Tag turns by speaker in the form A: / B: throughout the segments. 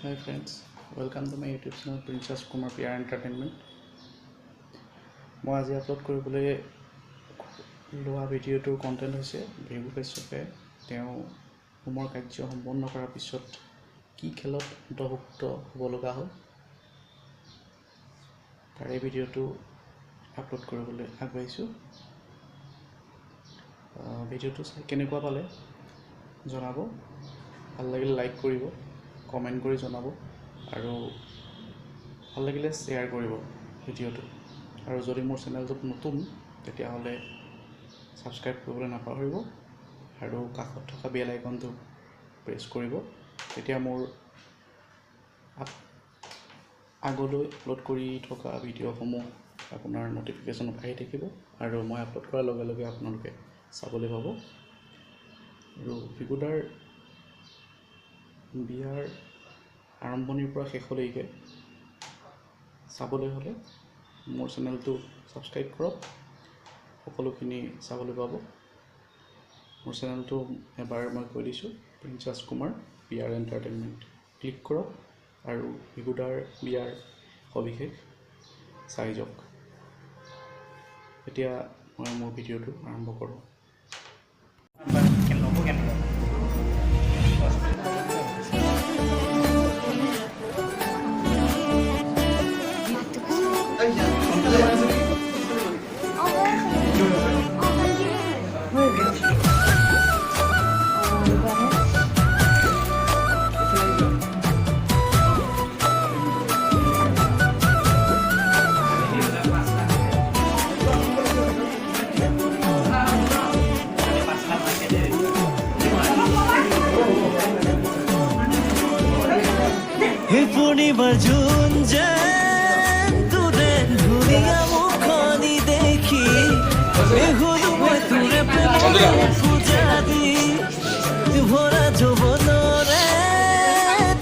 A: Hi friends, welcome to my YouTube channel Princess Kumar PR Entertainment. মই আজি upload কৰিবলৈ লোৱা ভিডিঅ'টোৰ কণ্টেণ্ট হৈছে ভিভু কাশ্যপে তেওঁ হোমৰ কাৰ্য সম্পন্ন কৰাৰ পিছত কি খেলত অন্তৰ্ভুক্ত হ'ব লগা হ'ল তাৰে ভিডিঅ'টো আপলোড কৰিবলৈ আগবাঢ়িছোঁ। ভিডিঅ'টো চাই কেনেকুৱা পালে জনাব, ভাল লাগিলে লাইক কৰিব, কমেণ্ট কৰি জনাব আৰু ভাল লাগিলে শ্বেয়াৰ কৰিব ভিডিঅ'টো। আৰু যদি মোৰ চেনেলটোত নতুন তেতিয়াহ'লে ছাবস্ক্ৰাইব কৰিবলৈ নাপাহৰিব আৰু কাষত থকা বেল আইকনটো প্ৰেছ কৰিব, তেতিয়া মোৰ আগলৈ আপলোড কৰি থকা ভিডিঅ'সমূহ আপোনাৰ ন'টিফিকেশ্যনত আহি থাকিব আৰু মই আপলোড কৰাৰ লগে লগে আপোনালোকে চাবলৈ পাব। আৰু ভিভুদাৰ বিয়াৰ আৰম্ভণিৰ পৰা শেষলৈকে চাবলৈ হ'লে মোৰ চেনেলটো ছাবস্ক্ৰাইব কৰক, সকলোখিনি চাবলৈ পাব। মোৰ চেনেলটো এবাৰ মই কৈ দিছোঁ, princess Kumar PR entertainment. Click কৰক আৰু ভিভুদাৰ বিয়াৰ সবিশেষ চাই যাওক। এতিয়া মই মোৰ ভিডিঅ'টো আৰম্ভ কৰোঁ।
B: পূর্ণিমার জুন যে তোরে ধুনিয়া মুখনি দেখি হলো মই তোরে পূজা দি ভরা যৌবনরে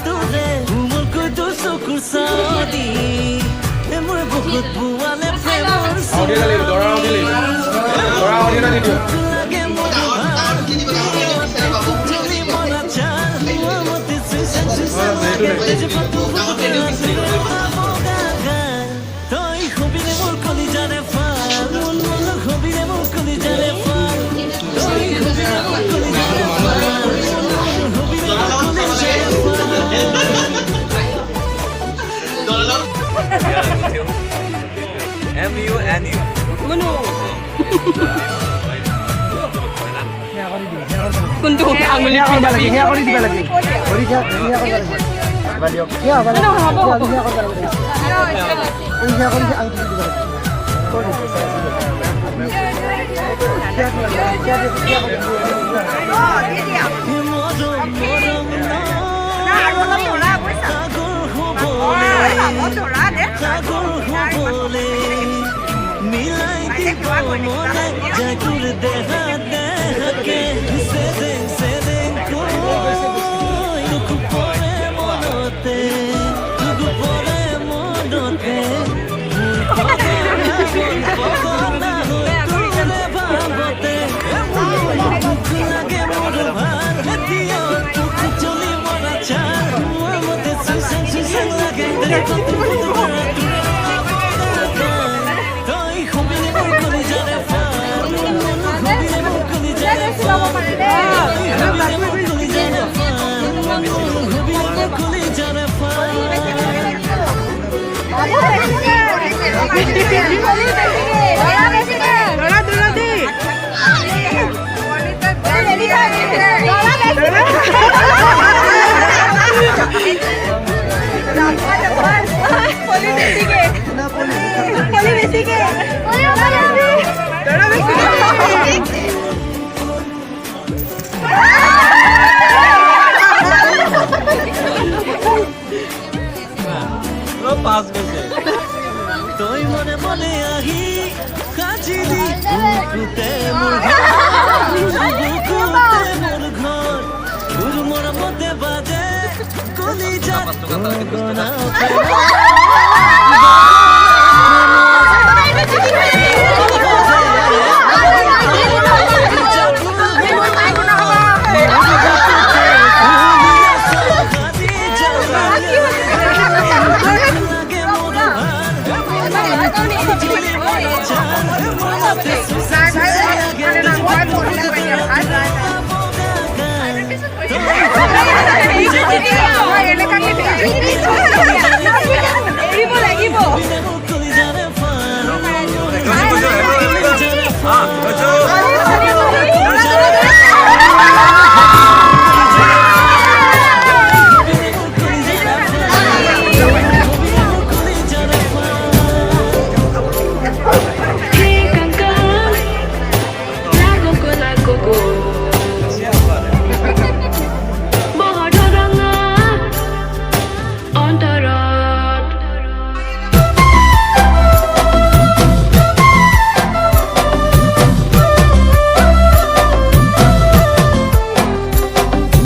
B: তোরে উমল কই তোর চকুর সাদি মই বহুত বুয়ালে প্রেমর তই হবিনে মোর কলি জানে ফাল হবিনে মোর কলি জানে ফাল তই হবিনে মোর কলি জানে ফাল হবিনে মোর কলি জানে ফাল MUNU মনু কোনটো আঙুলি কৰিব লাগে হেয়া কৰি দিব লাগে কৰি যা হেয়া কৰিব লাগে বালিও হেয়া হ'ব হেয়া কৰিব লাগে হেয়া কৰি আঙুলি দিব লাগে কৰি মিলাই দিব মনে জাগুর দেহা দেহকে সেদিন কই দুঃখ পরে মনতে পকনা তোরে ভাবতে দুঃখ লাগে মোর ভার হেতিও দুঃখ চলি মরা চার মতে সুসেন লাগে তই মনে মনে আহি কাজিলি বুকুতে মোৰ ঘৰ মোৰ মতে বাজে কলিজা গনা
C: এৰিব লাগিব